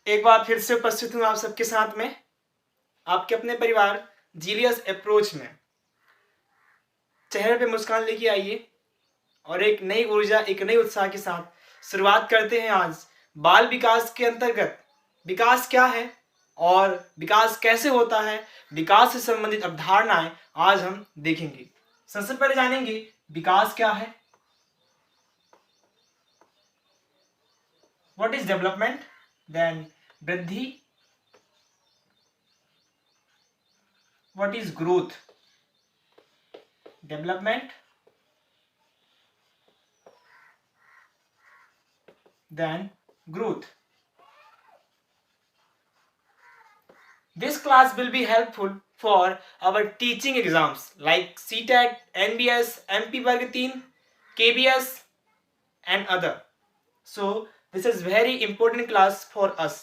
एक बार फिर से उपस्थित हूँ आप सबके साथ में, आपके अपने परिवार जीलियस अप्रोच में। चेहरे पे मुस्कान लेके आइए और एक नई ऊर्जा, एक नई उत्साह के साथ शुरुआत करते हैं आज बाल विकास के अंतर्गत। विकास क्या है और विकास कैसे होता है, विकास से संबंधित अवधारणाएं आज हम देखेंगे। सबसे पहले जानेंगे विकास क्या है। व्हाट इज डेवलपमेंट, देन वृद्धि, what is growth. Development, then growth. This class will be helpful for our teaching exams like CTET, NBS, MP वर्ग 3, KBS and other. So this is very important class for us.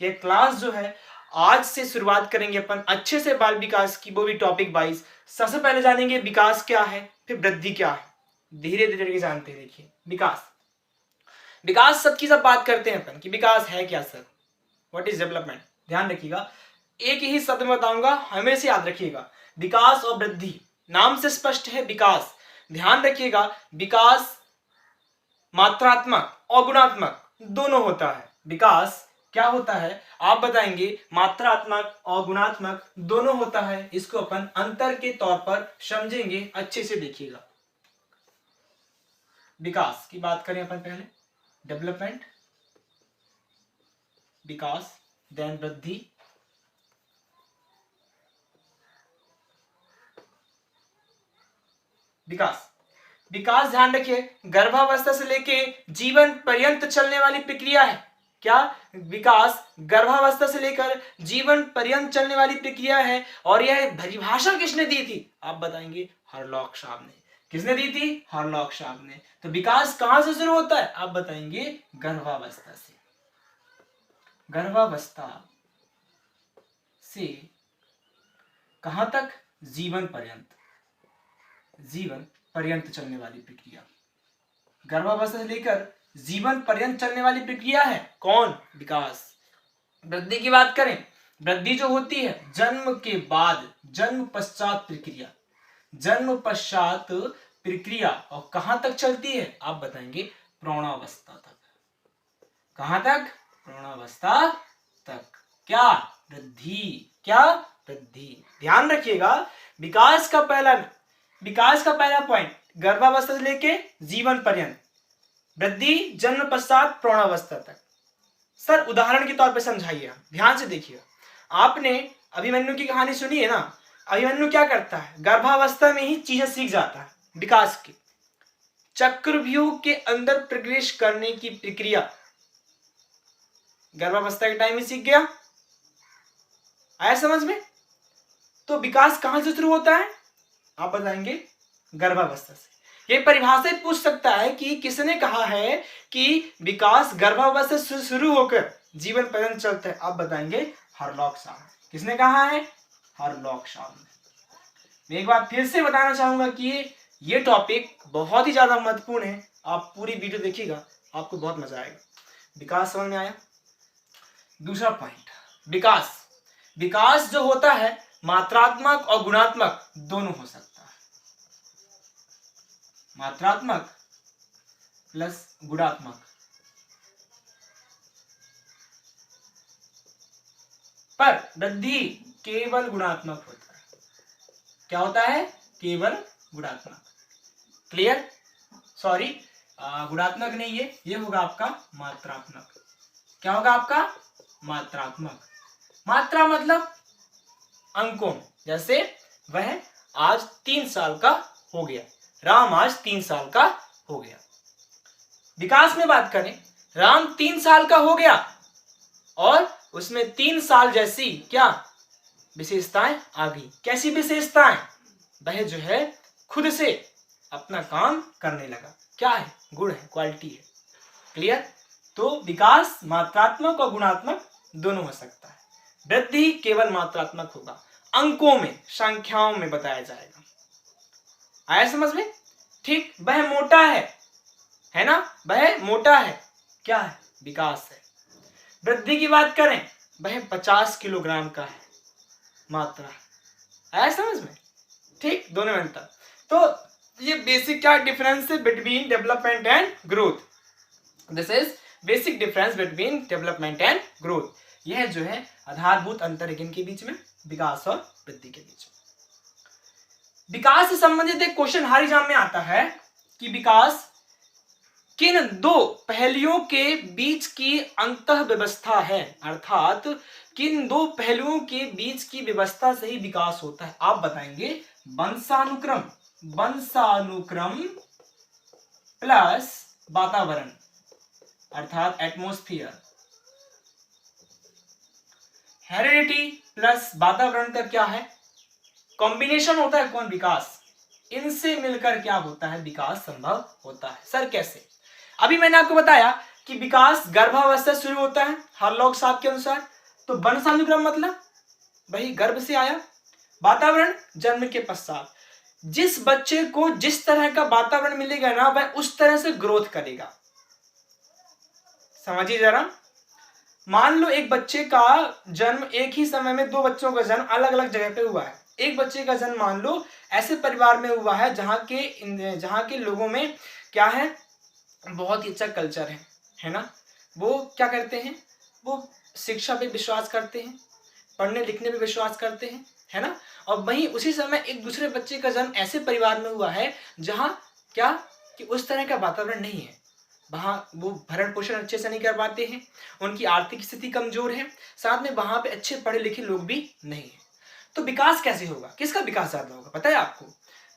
ये class जो है आज से शुरुआत करेंगे अपन अच्छे से बाल विकास की, वो भी टॉपिक वाइज। सबसे पहले जानेंगे विकास क्या है, फिर वृद्धि क्या है, धीरे धीरे जानते हैं। देखिए विकास सबकी सब बात करते हैं अपन कि विकास है क्या सर। व्हाट इज डेवलपमेंट, ध्यान रखिएगा, एक ही शब्द में बताऊंगा, हमेशा याद रखिएगा। विकास और वृद्धि नाम से स्पष्ट है। विकास, ध्यान रखिएगा, विकास मात्रात्मक और गुणात्मक दोनों होता है। विकास क्या होता है आप बताएंगे, मात्रात्मक और गुणात्मक दोनों होता है। इसको अपन अंतर के तौर पर समझेंगे, अच्छे से देखिएगा। विकास की बात करें अपन पहले, डेवलपमेंट, विकास, देन वृद्धि, विकास। विकास ध्यान रखिए, गर्भावस्था से लेके जीवन पर्यंत चलने वाली प्रक्रिया है। क्या? विकास गर्भावस्था से लेकर जीवन पर्यंत चलने वाली प्रक्रिया है। और यह परिभाषा किसने दी थी आप बताएंगे, हरलॉक साहब ने। किसने दी थी? हरलॉक साहब ने। तो विकास कहां से शुरू होता है आप बताएंगे, गर्भावस्था से। गर्भावस्था से कहां तक? जीवन पर्यंत। जीवन पर्यंत चलने वाली प्रक्रिया, गर्भावस्था से लेकर जीवन पर्यंत चलने वाली प्रक्रिया है कौन? विकास। वृद्धि की बात करें, वृद्धि जो होती है जन्म के बाद, जन्म पश्चात प्रक्रिया। जन्म पश्चात प्रक्रिया और कहां तक चलती है आप बताएंगे, प्रौढ़ावस्था तक। कहां तक? प्रौढ़ावस्था तक। क्या? वृद्धि। क्या? वृद्धि। ध्यान रखिएगा, विकास का पहला पॉइंट गर्भावस्था से लेके जीवन पर्यंत, वृद्धि जन्म पश्चात प्रौढ़ावस्था तक। सर उदाहरण के तौर पे समझाइए, ध्यान से देखिएगा। आपने अभिमन्यु की कहानी सुनी है ना। अभिमन्यु क्या करता है, गर्भावस्था में ही चीजें सीख जाता है विकास की। चक्रव्यूह के अंदर प्रवेश करने की प्रक्रिया गर्भावस्था के टाइम में सीख गया। आया समझ में? तो विकास कहां से शुरू होता है आप बताएंगे, गर्भावस्था से। ये परिभाषा पूछ सकता है कि किसने कहा है कि विकास गर्भावस्था से शुरू होकर जीवन पर्यंत चलता है आप बताएंगे, हरलॉक साहब। किसने कहा है? हरलॉक साहब ने। मैं एक बार फिर से बताना चाहूंगा कि ये टॉपिक बहुत ही ज्यादा महत्वपूर्ण है। आप पूरी वीडियो देखिएगा, आपको बहुत मजा आएगा। विकास समझ में आया? दूसरा पॉइंट, विकास जो होता है मात्रात्मक और गुणात्मक दोनों हो सकता है। मात्रात्मक प्लस गुणात्मक। पर वृद्धि केवल गुणात्मक होता है। क्या होता है? केवल गुणात्मक। क्लियर? सॉरी, गुणात्मक नहीं, ये होगा आपका मात्रात्मक। क्या होगा आपका? मात्रात्मक। मात्रा मतलब अंकों में। जैसे वह आज 3 साल का हो गया, राम आज 3 साल का हो गया। विकास में बात करें, राम 3 साल का हो गया और उसमें 3 साल जैसी क्या विशेषताएं आ गई। कैसी विशेषताएं? वह जो है खुद से अपना काम करने लगा। क्या है? गुण है, क्वालिटी है। क्लियर? तो विकास मात्रात्मक और गुणात्मक दोनों हो सकता है। वृद्धि केवल मात्रात्मक होगा, अंकों में, संख्याओं में बताया जाएगा। आया समझ में? ठीक, वह मोटा है ना, वह मोटा है। क्या है? विकास है। वृद्धि की बात करें वह 50 किलोग्राम का है मात्रा। आया समझ में? ठीक, दोनों में अंतर। तो ये बेसिक क्या डिफरेंस है between development and growth? This is basic difference between development and growth. यह जो है आधारभूत अंतर है इनके बीच में, विकास और वृद्धि के बीच में। विकास से संबंधित एक क्वेश्चन हर एग्जाम में आता है कि विकास किन दो पहलुओं के बीच की अंतः व्यवस्था है, अर्थात किन दो पहलुओं के बीच की व्यवस्था से ही विकास होता है। आप बताएंगे वंशानुक्रम, वंशानुक्रम प्लस वातावरण अर्थात एटमॉस्फेयर, हेरिडिटी प्लस वातावरण का क्या है कॉम्बिनेशन होता है कौन विकास, इनसे मिलकर क्या होता है विकास संभव होता है। सर कैसे? अभी मैंने आपको बताया कि विकास गर्भावस्था शुरू होता है हार्लॉक साहब के अनुसार, तो वंशानुक्रम मतलब वही गर्भ से आया, वातावरण जन्म के पश्चात। जिस बच्चे को जिस तरह का वातावरण मिलेगा ना वह उस तरह से ग्रोथ करेगा। समझिए जरा, मान लो एक बच्चे का जन्म एक ही समय में दो बच्चों का जन्म अलग अलग जगह पे हुआ है। एक बच्चे का जन्म मान लो ऐसे परिवार में हुआ है जहाँ के लोगों में क्या है बहुत ही अच्छा कल्चर है ना, वो क्या करते हैं, वो शिक्षा पे विश्वास करते हैं, पढ़ने लिखने पे विश्वास करते हैं, है ना। और वहीं उसी समय एक दूसरे बच्चे का जन्म ऐसे परिवार में हुआ है जहाँ क्या कि उस तरह का वातावरण नहीं है, वहाँ वो भरण पोषण अच्छे से नहीं कर पाते हैं, उनकी आर्थिक स्थिति कमजोर है, साथ में वहाँ पे अच्छे पढ़े लिखे लोग भी नहीं है। तो विकास कैसे होगा, किसका विकास ज्यादा होगा पता है आपको?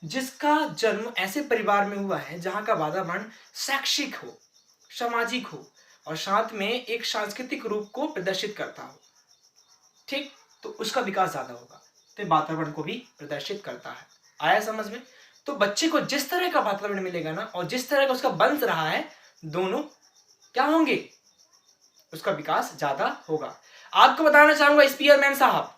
जिसका जन्म ऐसे परिवार में हुआ है जहाँ का वातावरण शैक्षिक हो, सामाजिक हो और साथ में एक सांस्कृतिक रूप को प्रदर्शित करता हो, ठीक, तो उसका विकास ज्यादा होगा। तो वातावरण को भी प्रदर्शित करता है। आया समझ में? तो बच्चे को जिस तरह का वातावरण मिलेगा ना और जिस तरह का उसका वंश रहा है, दोनों क्या होंगे, उसका विकास ज्यादा होगा। आपको बताना चाहूंगा स्पीयरमैन साहब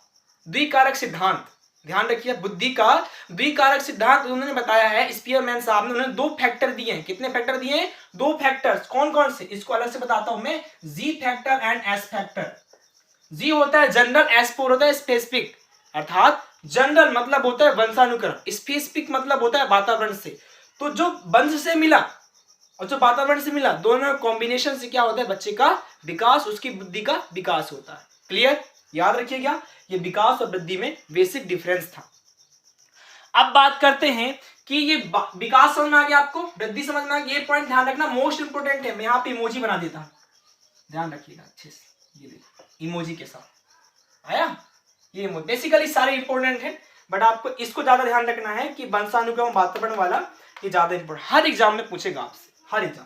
द्विकारक सिद्धांत, ध्यान रखिए, बुद्धि का द्विकारक सिद्धांत उन्होंने बताया है स्पीयरमैन साहब ने। उन्होंने दो फैक्टर दिए हैं। कितने फैक्टर दिए हैं? दो फैक्टर्स। कौन कौन से, इसको अलग से बताता हूं मैं, G factor and S factor. G होता है जनरल, एस फोर होता है स्पेसिफिक, अर्थात जनरल मतलब होता है वंशानुक्रम, स्पेसिफिक मतलब होता है वातावरण से। तो जो वंश से मिला और जो वातावरण से मिला, दोनों कॉम्बिनेशन से क्या होता है बच्चे का विकास, उसकी बुद्धि का विकास होता है। क्लियर? याद रखिएगा, ये विकास और वृद्धि में बेसिक डिफरेंस था। अब बात करते हैं कि ये विकास समझ में आ गया आपको, वृद्धि समझ में आ गया। ये पॉइंट ध्यान रखना, मोस्ट इंपोर्टेंट है। मैं यहाँ पे इमोजी बना देता हूं, ध्यान रखिएगा अच्छे से। ये देखो इमोजी के साथ आया, ये बेसिकली सारे इंपोर्टेंट है, बट आपको इसको ज्यादा ध्यान रखना है कि वंशानुक्रम वातावरण वाला ये ज्यादा इंपोर्टेंट, हर एग्जाम में पूछेगा आपसे, हर एग्जाम।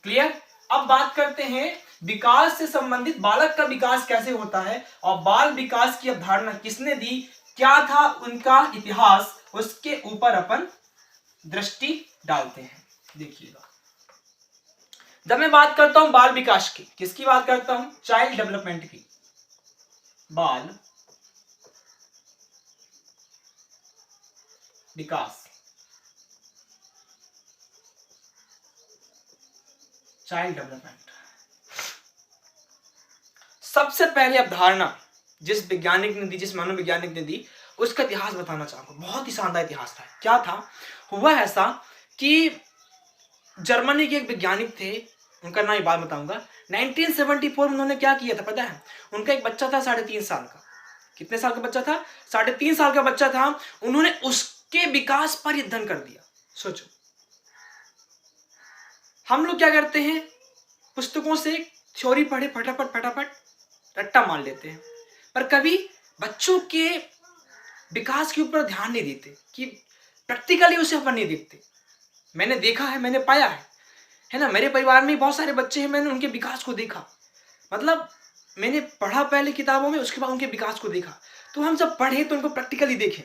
क्लियर? अब बात करते हैं विकास से संबंधित बालक का विकास कैसे होता है और बाल विकास की अवधारणा किसने दी, क्या था उनका इतिहास, उसके ऊपर अपन दृष्टि डालते हैं। देखिएगा, जब मैं बात करता हूं बाल विकास की, किसकी बात करता हूं? चाइल्ड डेवलपमेंट की। बाल विकास, चाइल्ड डेवलपमेंट। सबसे पहले अवधारणा जिस वैज्ञानिक ने दी, जिस मनोवैज्ञानिक ने दी, उसका इतिहास बताना चाहूंगा। बहुत ही शानदार इतिहास था। क्या था? हुआ ऐसा कि जर्मनी के एक वैज्ञानिक थे, उनका नाम एक बात बताऊंगा। 1974 में उन्होंने क्या किया था पता है? उनका एक बच्चा था 3.5 साल का। कितने साल का बच्चा था? 3.5 साल का बच्चा था। उन्होंने उसके विकास पर अध्ययन कर दिया। सोचो, हम लोग क्या करते हैं, पुस्तकों से थ्योरी पढ़े फटाफट फटाफट रट्टा मार लेते हैं, पर कभी बच्चों के विकास के ऊपर ध्यान नहीं देते कि प्रैक्टिकली उसे अपन नहीं देखते। मैंने देखा है, मैंने पाया है ना, मेरे परिवार में बहुत सारे बच्चे हैं, मैंने उनके विकास को देखा। मतलब मैंने पढ़ा पहले किताबों में, उसके बाद उनके विकास को देखा। तो हम जब पढ़े तो उनको प्रैक्टिकली देखें।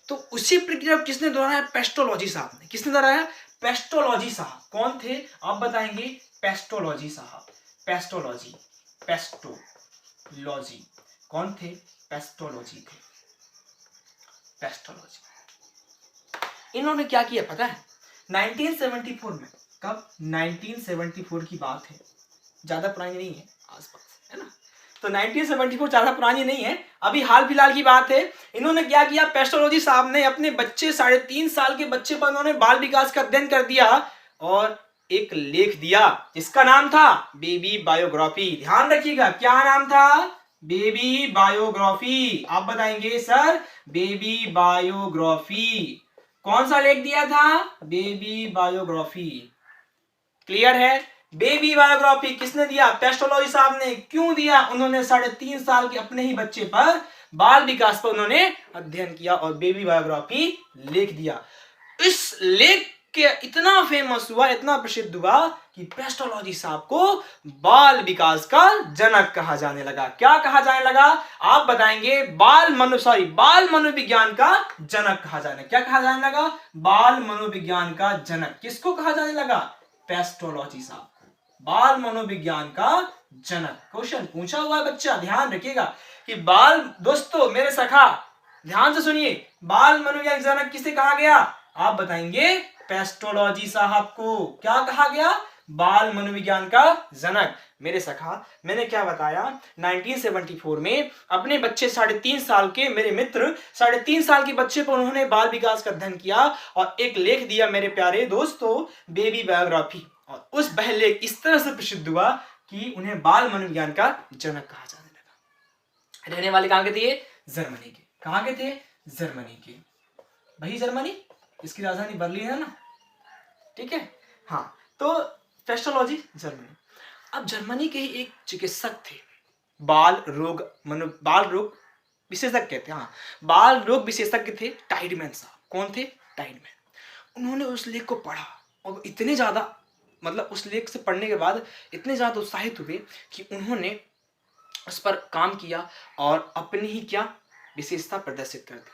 तो उसी प्रक्रिया किसने दोहराया? पेस्टोलॉजी साहब ने। किसने दोहराया? पेस्टोलॉजी साहब। कौन थे आप बताएंगे? पेस्टोलॉजी साहब। पेस्टोलॉजी, पेस्टोलॉजी कौन थे? पेस्टोलॉजी थे, पेस्टोलॉजी। इन्होंने क्या किया पता है? 1974 में, कब? 1974 की बात है, ज्यादा पुरानी नहीं है, आसपास है ना। तो 1974 ज्यादा पुरानी नहीं है, अभी हाल फिलहाल की बात है। इन्होंने क्या किया, पेस्टोलॉजी साहब ने अपने बच्चे 3.5 साल के बच्चे पर उन्होंने बाल विकास का अध्ययन कर दिया और एक लेख दिया जिसका नाम था बेबी बायोग्राफी। ध्यान रखिएगा, क्या नाम था, बेबी बायोग्राफी। आप बताएंगे सर, बेबी बायोग्राफी। कौन सा लेख दिया था, बेबी बायोग्राफी। क्लियर है, बेबी बायोग्राफी किसने दिया, पेस्टोलॉजी साहब ने। क्यों दिया, उन्होंने 3.5 साल के अपने ही बच्चे पर बाल विकास पर उन्होंने अध्ययन किया और बेबी बायोग्राफी लेख दिया। इस लेख के इतना फेमस हुआ, इतना प्रसिद्ध हुआ कि पेस्टोलॉजी साहब को बाल विकास का जनक कहा जाने लगा। क्या कहा जाने लगा, आप बताएंगे, बाल मनोविज्ञान का जनक कहा जाने, क्या कहा जाने लगा, बाल मनोविज्ञान का जनक। किसको कहा जाने लगा, पेस्टोलॉजी साहब को बाल मनोविज्ञान का जनक। क्वेश्चन पूछा हुआ है बच्चा, ध्यान रखिएगा कि बाल, दोस्तों मेरे सखा ध्यान से सुनिए, बाल मनोविज्ञान जनक किसे कहा गया, आप बताएंगे, पेस्टोलॉजी साहब को। क्या कहा गया, बाल मनोविज्ञान का जनक। मेरे सखा, मैंने क्या बताया, 1974 में अपने बच्चे 3.5 साल के, मेरे मित्र 3.5 साल के बच्चे पर उन्होंने बाल विकास का अध्ययन किया और एक लेख दिया मेरे प्यारे दोस्तों, बेबी बायोग्राफी। और उस वह लेख इस तरह से प्रसिद्ध हुआ कि उन्हें बाल मनोविज्ञान का जनक कहा जाने लगा। रहने वाले कहां के थे, जर्मनी के। कहां के थे, जर्मनी के। वही जर्मनी, इसकी राजधानी बर्लिन है ना, ठीक है। हाँ, तो पेस्टोलॉजी जर्मनी। अब जर्मनी के ही एक चिकित्सक थे, बाल रोग विशेषज्ञ थे, हाँ, बाल रोग विशेषज्ञ थे, टाइडमैन साहब। कौन थे, टाइडमैन। उन्होंने उस लेख को पढ़ा और इतने ज्यादा, मतलब उस लेख से पढ़ने के बाद इतने ज्यादा उत्साहित हुए कि उन्होंने उस पर काम किया और अपनी ही क्या विशेषता प्रदर्शित कर दी।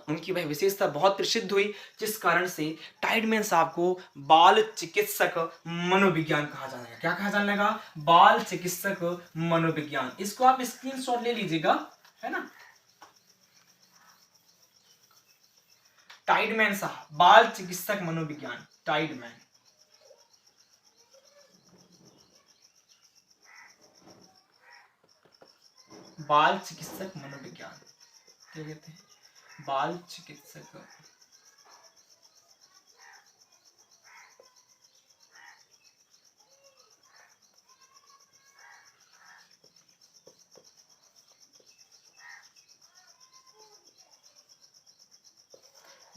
उनकी वह विशेषता बहुत प्रसिद्ध हुई, जिस कारण से टाइडमैन साहब को बाल चिकित्सक मनोविज्ञान कहा जाने लगा। क्या कहा जाने लगा, बाल चिकित्सक मनोविज्ञान। इसको आप स्क्रीनशॉट ले लीजिएगा, है ना। टाइडमैन साहब, बाल चिकित्सक मनोविज्ञान, टाइडमैन। बाल चिकित्सक मनोविज्ञान क्या कहते हैं, बाल चिकित्सक।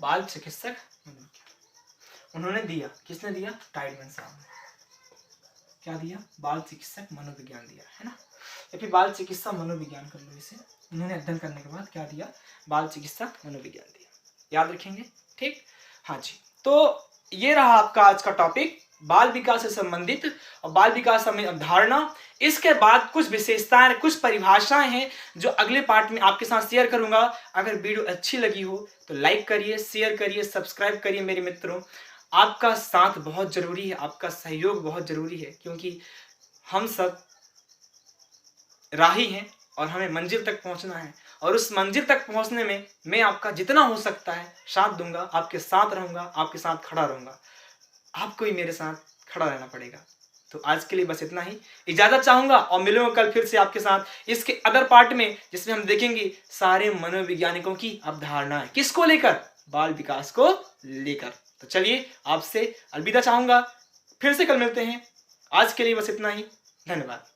बाल चिकित्सक उन्होंने दिया, किसने दिया, टाइडमैन साहब ने। क्या दिया, बाल चिकित्सक मनोविज्ञान दिया, है ना। या फिर बाल चिकित्सा मनोविज्ञान कर लो इसे। उन्होंने अध्ययन करने के बाद क्या दिया, बाल चिकित्सा मनोविज्ञान दिया। याद रखेंगे, ठीक। हाँ जी, तो ये रहा आपका आज का टॉपिक, बाल विकास से संबंधित और बाल विकास संबंधित अवधारणा। इसके बाद कुछ विशेषताएं, कुछ परिभाषाएं हैं जो अगले पार्ट में आपके साथ शेयर करूंगा। अगर वीडियो अच्छी लगी हो तो लाइक करिए, शेयर करिए, सब्सक्राइब करिए। मेरे मित्रों, आपका साथ बहुत जरूरी है, आपका सहयोग बहुत जरूरी है, क्योंकि हम सब राही हैं और हमें मंजिल तक पहुंचना है। और उस मंजिल तक पहुंचने में मैं आपका जितना हो सकता है साथ दूंगा, आपके साथ रहूंगा, आपके साथ खड़ा रहूंगा। आपको ही मेरे साथ खड़ा रहना पड़ेगा। तो आज के लिए बस इतना ही, इजाजत चाहूंगा और मिलूंगा कल फिर से आपके साथ इसके अदर पार्ट में, जिसमें हम देखेंगे सारे मनोवैज्ञानिकों की अवधारणाएं, किसको लेकर, बाल विकास को लेकर। तो चलिए, आपसे अलविदा चाहूंगा, फिर से कल मिलते हैं। आज के लिए बस इतना ही, धन्यवाद।